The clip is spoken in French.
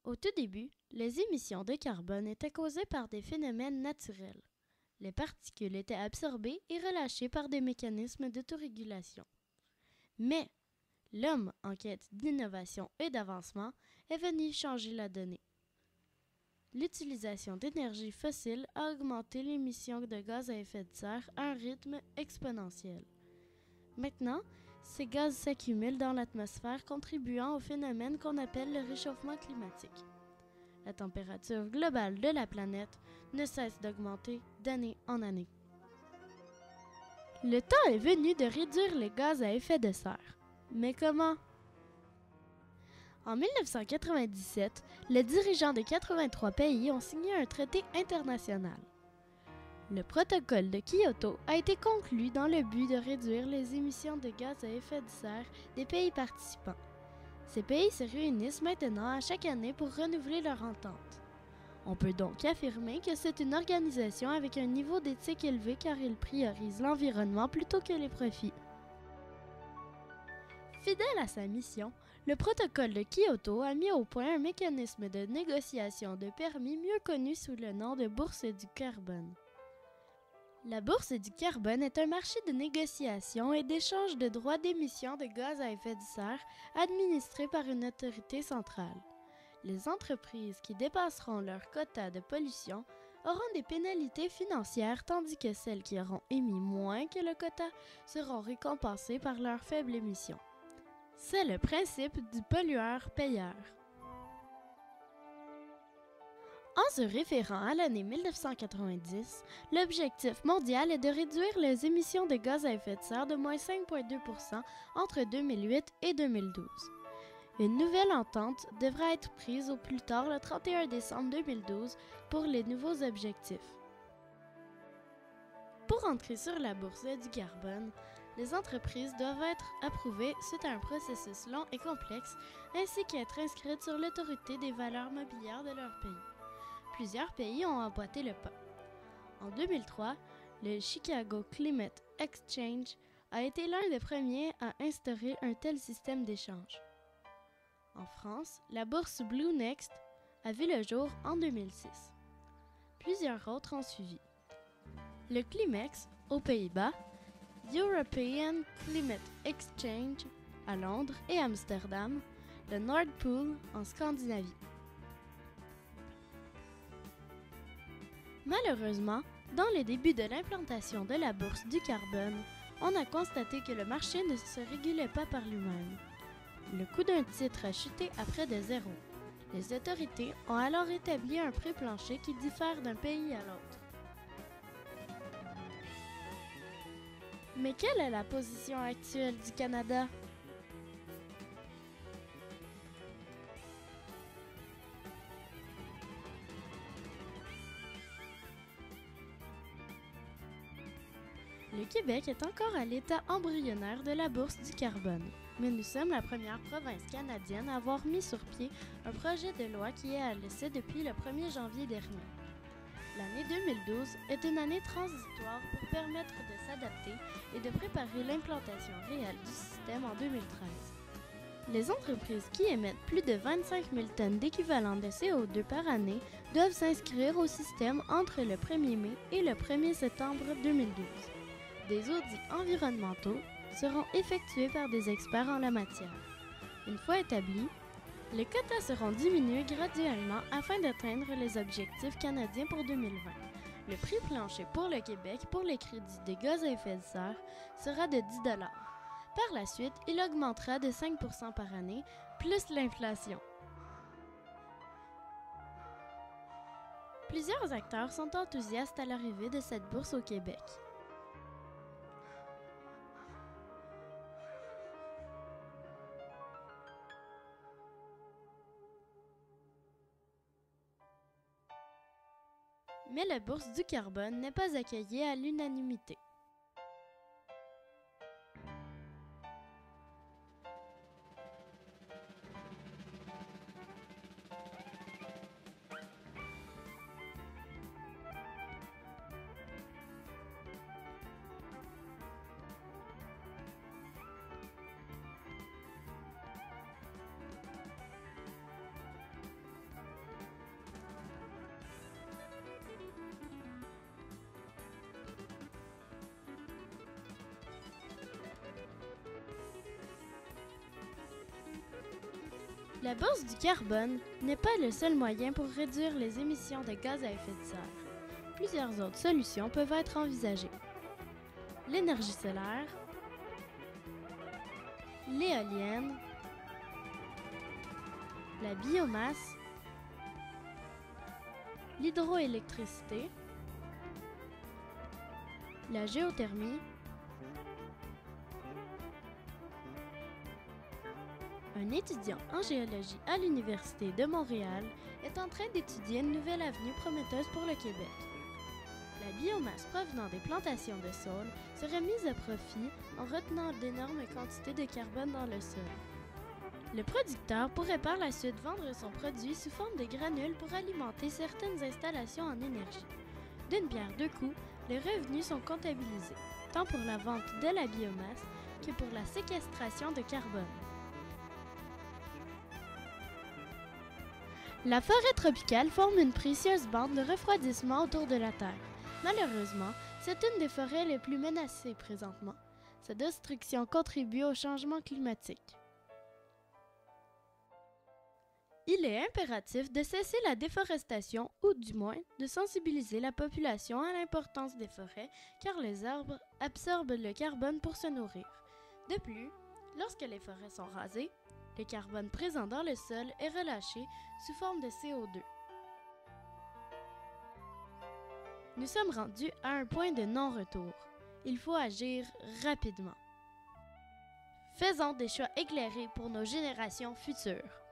Au tout début, les émissions de carbone étaient causées par des phénomènes naturels. Les particules étaient absorbées et relâchées par des mécanismes d'autorégulation. Mais l'homme, en quête d'innovation et d'avancement, est venu changer la donnée. L'utilisation d'énergie fossile a augmenté l'émission de gaz à effet de serre à un rythme exponentiel. Maintenant, ces gaz s'accumulent dans l'atmosphère, contribuant au phénomène qu'on appelle le réchauffement climatique. La température globale de la planète ne cesse d'augmenter d'année en année. Le temps est venu de réduire les gaz à effet de serre. Mais comment? En 1997, les dirigeants de 83 pays ont signé un traité international. Le protocole de Kyoto a été conclu dans le but de réduire les émissions de gaz à effet de serre des pays participants. Ces pays se réunissent maintenant à chaque année pour renouveler leur entente. On peut donc affirmer que c'est une organisation avec un niveau d'éthique élevé car il priorise l'environnement plutôt que les profits. Fidèle à sa mission, le protocole de Kyoto a mis au point un mécanisme de négociation de permis mieux connu sous le nom de bourse du carbone. La bourse du carbone est un marché de négociation et d'échange de droits d'émission de gaz à effet de serre administré par une autorité centrale. Les entreprises qui dépasseront leur quota de pollution auront des pénalités financières tandis que celles qui auront émis moins que le quota seront récompensées par leur faible émission. C'est le principe du pollueur-payeur. En se référant à l'année 1990, l'objectif mondial est de réduire les émissions de gaz à effet de serre de moins 5,2% entre 2008 et 2012. Une nouvelle entente devra être prise au plus tard le 31 décembre 2012 pour les nouveaux objectifs. Pour entrer sur la bourse du carbone, les entreprises doivent être approuvées suite à un processus long et complexe, ainsi qu'être inscrites sur l'autorité des valeurs mobilières de leur pays. Plusieurs pays ont emboîté le pas. En 2003, le Chicago Climate Exchange a été l'un des premiers à instaurer un tel système d'échange. En France, la bourse Blue Next a vu le jour en 2006. Plusieurs autres ont suivi. Le Climex aux Pays-Bas, European Climate Exchange à Londres et Amsterdam, le Nord Pool en Scandinavie. Malheureusement, dans les débuts de l'implantation de la bourse du carbone, on a constaté que le marché ne se régulait pas par lui-même. Le coût d'un titre a chuté à près de zéro. Les autorités ont alors établi un prix plancher qui diffère d'un pays à l'autre. Mais quelle est la position actuelle du Canada? Le Québec est encore à l'état embryonnaire de la bourse du carbone, mais nous sommes la première province canadienne à avoir mis sur pied un projet de loi qui est à l'essai depuis le 1er janvier dernier. L'année 2012 est une année transitoire pour permettre de s'adapter et de préparer l'implantation réelle du système en 2013. Les entreprises qui émettent plus de 25 000 tonnes d'équivalent de CO2 par année doivent s'inscrire au système entre le 1er mai et le 1er septembre 2012. Des audits environnementaux seront effectués par des experts en la matière. Une fois établis, les quotas seront diminués graduellement afin d'atteindre les objectifs canadiens pour 2020. Le prix plancher pour le Québec pour les crédits des gaz à effet de serre sera de 10 $. Par la suite, il augmentera de 5 % par année, plus l'inflation. Plusieurs acteurs sont enthousiastes à l'arrivée de cette bourse au Québec. Mais la bourse du carbone n'est pas accueillie à l'unanimité. La bourse du carbone n'est pas le seul moyen pour réduire les émissions de gaz à effet de serre. Plusieurs autres solutions peuvent être envisagées. L'énergie solaire, l'éolienne, la biomasse, l'hydroélectricité, la géothermie, un étudiant en géologie à l'Université de Montréal est en train d'étudier une nouvelle avenue prometteuse pour le Québec. La biomasse provenant des plantations de saule serait mise à profit en retenant d'énormes quantités de carbone dans le sol. Le producteur pourrait par la suite vendre son produit sous forme de granules pour alimenter certaines installations en énergie. D'une pierre deux coups, les revenus sont comptabilisés, tant pour la vente de la biomasse que pour la séquestration de carbone. La forêt tropicale forme une précieuse bande de refroidissement autour de la Terre. Malheureusement, c'est une des forêts les plus menacées présentement. Sa destruction contribue au changement climatique. Il est impératif de cesser la déforestation ou du moins de sensibiliser la population à l'importance des forêts car les arbres absorbent le carbone pour se nourrir. De plus, lorsque les forêts sont rasées, le carbone présent dans le sol est relâché sous forme de CO2. Nous sommes rendus à un point de non-retour. Il faut agir rapidement. Faisons des choix éclairés pour nos générations futures.